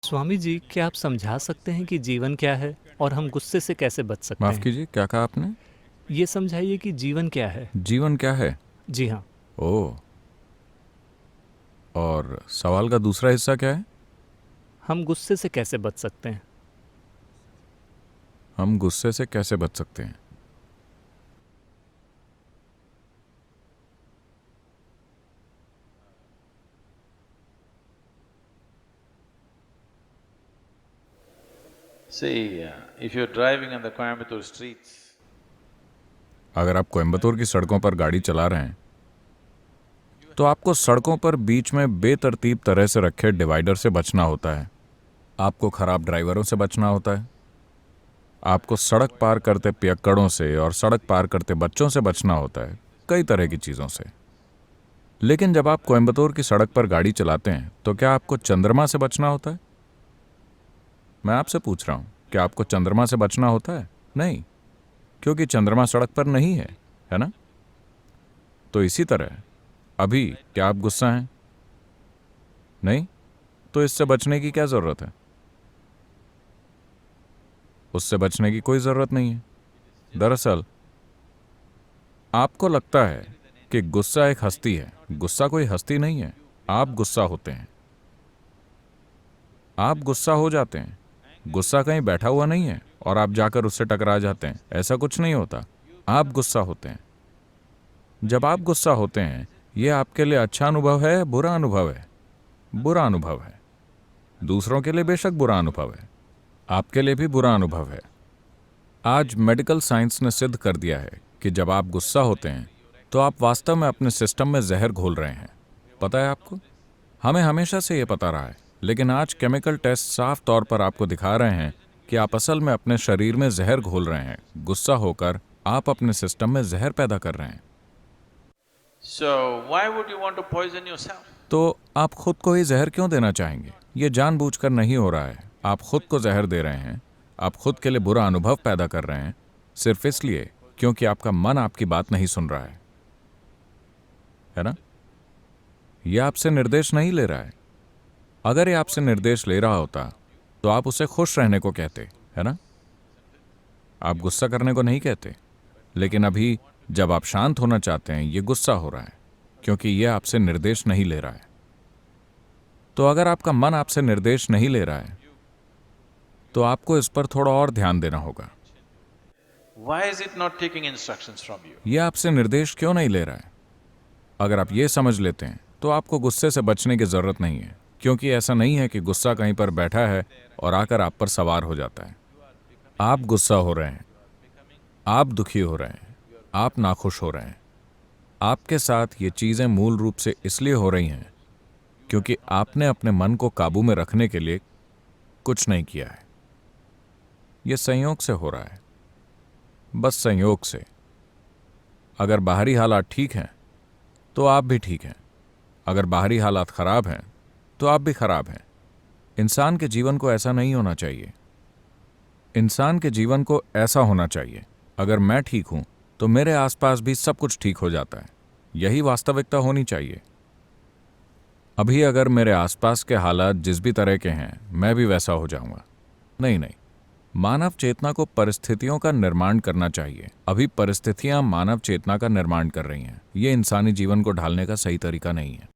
स्वामी जी, क्या आप समझा सकते हैं कि जीवन क्या है और हम गुस्से से कैसे बच सकते माफ हैं? कीजिए, क्या कहा आपने? ये समझाइए कि जीवन क्या है? जीवन क्या है? जी हाँ। ओह। और सवाल का दूसरा हिस्सा क्या है? हम गुस्से से कैसे बच सकते हैं? हम गुस्से से कैसे बच सकते हैं? See, if you're driving on the Coimbatore streets, अगर आप कोयम्बतूर की सड़कों पर गाड़ी चला रहे हैं तो आपको सड़कों पर बीच में बेतरतीब तरह से रखे डिवाइडर से बचना होता है। आपको खराब ड्राइवरों से बचना होता है। आपको सड़क पार करते पियक्कड़ों से और सड़क पार करते बच्चों से बचना होता है, कई तरह की चीज़ों से। लेकिन जब आप कोयम्बतूर की सड़क पर गाड़ी चलाते हैं तो क्या आपको चंद्रमा से बचना होता है? मैं आपसे पूछ रहा हूं, क्या आपको चंद्रमा से बचना होता है? नहीं, क्योंकि चंद्रमा सड़क पर नहीं है ना? तो इसी तरह अभी क्या आप गुस्सा हैं? नहीं, तो इससे बचने की क्या जरूरत है? उससे बचने की कोई जरूरत नहीं है। दरअसल आपको लगता है कि गुस्सा एक हस्ती है। गुस्सा कोई हस्ती नहीं है। आप गुस्सा होते हैं, आप गुस्सा हो जाते हैं। गुस्सा कहीं बैठा हुआ नहीं है और आप जाकर उससे टकरा जाते हैं, ऐसा कुछ नहीं होता। आप गुस्सा होते हैं। जब आप गुस्सा होते हैं, यह आपके लिए अच्छा अनुभव है, बुरा अनुभव है? बुरा अनुभव है। दूसरों के लिए बेशक बुरा अनुभव है, आपके लिए भी बुरा अनुभव है। आज मेडिकल साइंस ने सिद्ध कर दिया है कि जब आप गुस्सा होते हैं तो आप वास्तव में अपने सिस्टम में जहर घोल रहे हैं। पता है आपको? हमें हमेशा से यह पता रहा है, लेकिन आज केमिकल टेस्ट साफ तौर पर आपको दिखा रहे हैं कि आप असल में अपने शरीर में जहर घोल रहे हैं। गुस्सा होकर आप अपने सिस्टम में जहर पैदा कर रहे हैं। so why would you want to poison yourself? तो आप खुद को ही जहर क्यों देना चाहेंगे? ये जानबूझकर नहीं हो रहा है। आप खुद को जहर दे रहे हैं, आप खुद के लिए बुरा अनुभव पैदा कर रहे हैं, सिर्फ इसलिए क्योंकि आपका मन आपकी बात नहीं सुन रहा है ना? यह आपसे निर्देश नहीं ले रहा है। अगर ये आपसे निर्देश ले रहा होता तो आप उसे खुश रहने को कहते, है ना? आप गुस्सा करने को नहीं कहते। लेकिन अभी जब आप शांत होना चाहते हैं, ये गुस्सा हो रहा है क्योंकि यह आपसे निर्देश नहीं ले रहा है। तो अगर आपका मन आपसे निर्देश नहीं ले रहा है तो आपको इस पर थोड़ा और ध्यान देना होगा। Why is it not taking instructions from you? यह आपसे निर्देश क्यों नहीं ले रहा है? अगर आप ये समझ लेते हैं तो आपको गुस्से से बचने की जरूरत नहीं है, क्योंकि ऐसा नहीं है कि गुस्सा कहीं पर बैठा है और आकर आप पर सवार हो जाता है। आप गुस्सा हो रहे हैं, आप दुखी हो रहे हैं, आप नाखुश हो रहे हैं। आपके साथ ये चीजें मूल रूप से इसलिए हो रही हैं क्योंकि आपने अपने मन को काबू में रखने के लिए कुछ नहीं किया है। यह संयोग से हो रहा है, बस संयोग से। अगर बाहरी हालात ठीक हैं तो आप भी ठीक हैं, अगर बाहरी हालात खराब हैं तो आप भी खराब हैं। इंसान के जीवन को ऐसा नहीं होना चाहिए। इंसान के जीवन को ऐसा होना चाहिए, अगर मैं ठीक हूं तो मेरे आसपास भी सब कुछ ठीक हो जाता है। यही वास्तविकता होनी चाहिए। अभी अगर मेरे आसपास के हालात जिस भी तरह के हैं, मैं भी वैसा हो जाऊंगा। नहीं नहीं, मानव चेतना को परिस्थितियों का निर्माण करना चाहिए। अभी परिस्थितियां मानव चेतना का निर्माण कर रही हैं। ये इंसानी जीवन को ढालने का सही तरीका नहीं है।